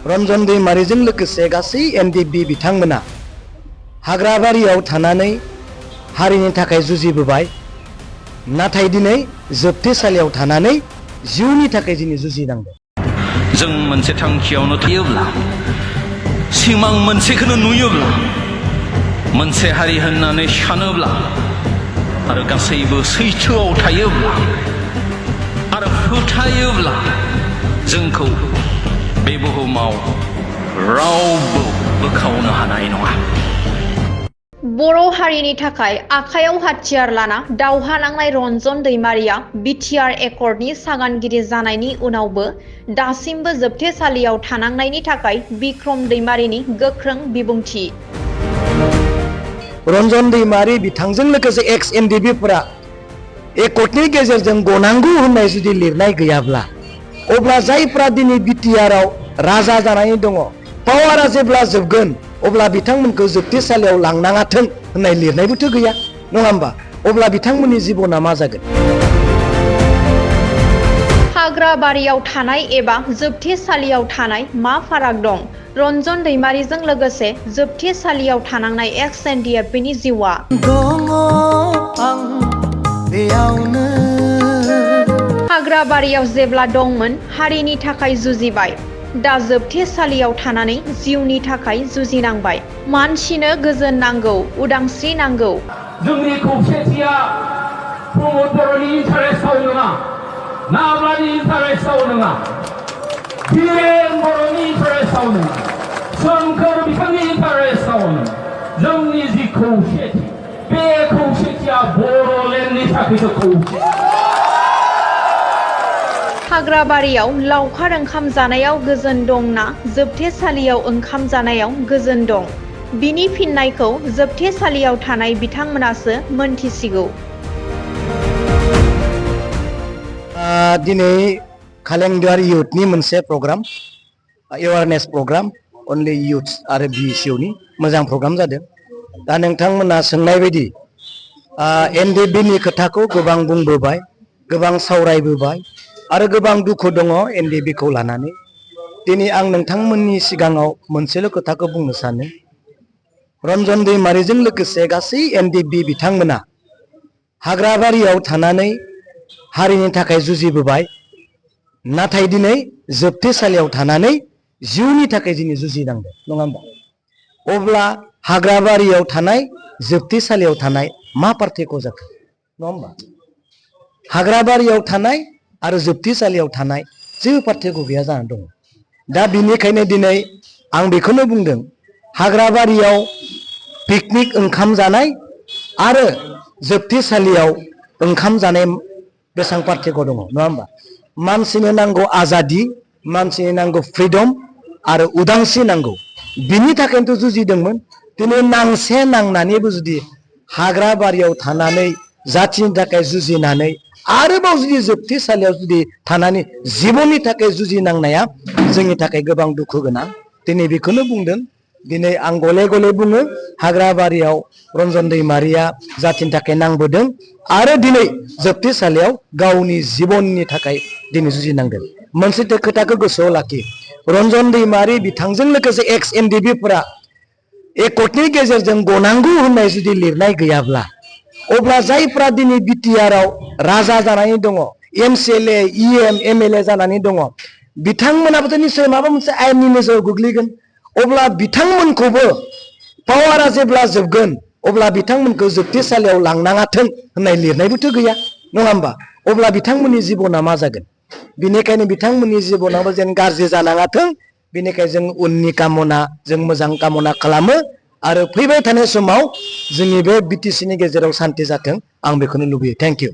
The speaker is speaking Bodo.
रन्जन दैमारिजों लोगोसे गासै एनडिएफबि बिथांमोना हाग्राबारियाव थानानै हारिनि थाखाय जुजिबोबाय, नाथाय दिनै जोबथेसालियाव थानानै जिउनि थाखाय दिनै जुजिनांदों। जों मोनसे थांखियावनो थायोब्ला, सिमां मोनसेखौनो नुयोब्ला, मोनसे हारि होननानै सानोब्ला आरो गासैबो सैथोआव थायोब्ला आरो फोथायोब्ला जोंखौ बे बुहुमाव रावबो बोखावनो हानाय नङा। बर' हारिनि थाखाय आखायाव हाथियार लाना दावहा नांनाय रन्जन दैमारिया बिटिआर एकर्डनि सागानगिरि जानायनि उनावबो दासिमबो जोबथेसालियाव थानांनायनि थाखाय बिक्रम दैमारिनि गोख्रों बिबुंथि। रन्जन दैमारि बिथांजों लोगोसे एक्स एनडिएफबिफोरा एकर्डनि गेजेरजों गनांगौ होननाय जुदि लिरनाय गैयाब्ला, अब्ला जायफ्रा दिनै बिटिआरआव राजा जानानै दङ, पावारा जेब्ला जोबगोन अब्ला बिथांमोनखौ जोबथेसालियाव लांनाङाथों होननाय लिरनायबोथ' गैया, नङा होमबा? अब्ला बिथांमोननि जिबना मा जागोन? हाग्राबारियाव थानाय एबा जोबथेसालियाव थानाय मा फाराग दं? रन्जन दैमारिजों लोगोसे जोबथेसालियाव थानांनाय एक्स एनडिएफबिनि जिउआ हाग्राबारियाव जेब्ला दंमोन हारिनि थाखाय जुजिबाय, दा जोबथेसालियाव थानानै जिउनि थाखाय जुजिनांबाय। मानसिनो गोजोन नांगौ, उदांस्रि नांगौ। जोंनि खौसेथिया प्रमद बर'नि इन्टारेस्टआव नङा, नाब्लानि इन्टारेस्टआव नङा, बिरेन बर'नि इन्टारेस्टआव नङा, सोमखोर बिथांनि इन्टारेस्टआव नङा। जोंनि जि खौसेथि, बे खौसेथिया बर'लेण्डनि थाखायसो खौसेथि। हाग्राबारियाव लावखार ओंखाम जानायाव गोजोन दं ना जोबथेसालियाव ओंखाम जानायाव गोजोन दं? बिनि फिननायखौ जोबथेसालियाव थानाय बिथांमोनासो मोनथिसिगौ। दिनै कालेंडुवार इयुथनि मोनसे प्रग्राम, एवारनेस प्रग्राम, अनलि इयुथ्स आरो बिएसइउनि मोजां प्रग्राम जादों। दा नोंथांमोना सोंनाय बायदि एनडिएफबिनि खोथाखौ गोबां बुंबोबाय, गोबां सावरायबोबाय आरो गोबां दुखु दङ एनडिएफबिखौ लानानै। दिनै आं नोंथांमोननि सिगाङाव मोनसेल' खोथाखौ बुंनो सानो, रन्जन दैमारिजों लोगोसे गासै एनडिएफबि बिथांमोना हाग्राबारियाव थानानै हारिनि थाखाय जुजिबोबाय, नाथाय दिनै जोबथेसालियाव थानानै जिउनि थाखाय दिनै जुजिनांदों, नङा होमबा? अब्ला हाग्राबारियाव थानाय जोबथेसालियाव थानाय मा पार्थक्य जाखो, नङा होमबा? हाग्राबारियाव थानाय आरो जोबथेसालियाव थानाय जेबो पार्थक्य गैया जानानै दङ। दा बिनिखायनो दिनै आं बेखौनो बुंदों, हाग्राबारियाव पिकनिक ओंखाम जानाय आरो जोबथेसालियाव ओंखाम जानाय बेसेबां पार्थक्य दङ, नङा होमबा? मानसिनो नांगौ आजादि, मानसिनो नांगौ फ्रिदम आरो उदांस्रि नांगौ। बिनि थाखायनोथ' जुजिदोंमोन। दिनै नांसे नांनानैबो जुदि हाग्राबारियाव थानानै जाथिनि थाखाय जुजिनानै आरोबाव जुदि जोबथेसालियाव जुदि थानानै जिबननि थाखाय जुजिनांनाया जोंनि थाखाय गोबां दुखु गोनां। दिनै बेखौनो बुंदों, दिनै आं गले गले बुङो, हाग्राबारियाव रन्जन दैमारिया जाथिनि थाखाय नांबोदों आरो दिनै जोबथेसालियाव गावनि जिबननि थाखाय दिनै जुजिनांदों। मोनसे खोथाखौ गोसोआव लाखि, रन्जन दैमारि बिथांजों लोगोसे एक्स एनडिएफबिफोरा एकर्डनि गेजेरजों गनांगौ होननाय जुदि लिरनाय गैयाब्ला, अब्ला जायफ्रा दिनै बिटिआरआव राजा जानानै दङ, एमसिएलए, इएम, एमएलए जानानै दङ, बिथांमोनाबोथ' निश्चय माबा मोनसे आयेननि नोजोराव गोग्लैगोन। अब्ला बिथांमोनखौबो पावारा जेब्ला जोबगोन अब्ला बिथांमोनखौ जोबथेसालियाव लांनाङाथों होननाय लिरनायबोथ' गैया, नङा होमबा? अब्ला बिथांमोननि जिबना मा जागोन? बिनिखायनो बिथांमोननि जिबनाबो जेन गाज्रि जानाङाथों, बिनिखायनो जों उननि कामना, जों मोजां कामना खालामो आरो फैबाय थानाय समाव जोंनि बे बिटिसिनि गेजेराव सान्थि जाथों, आं बेखौनो लुबैयो। Thank you.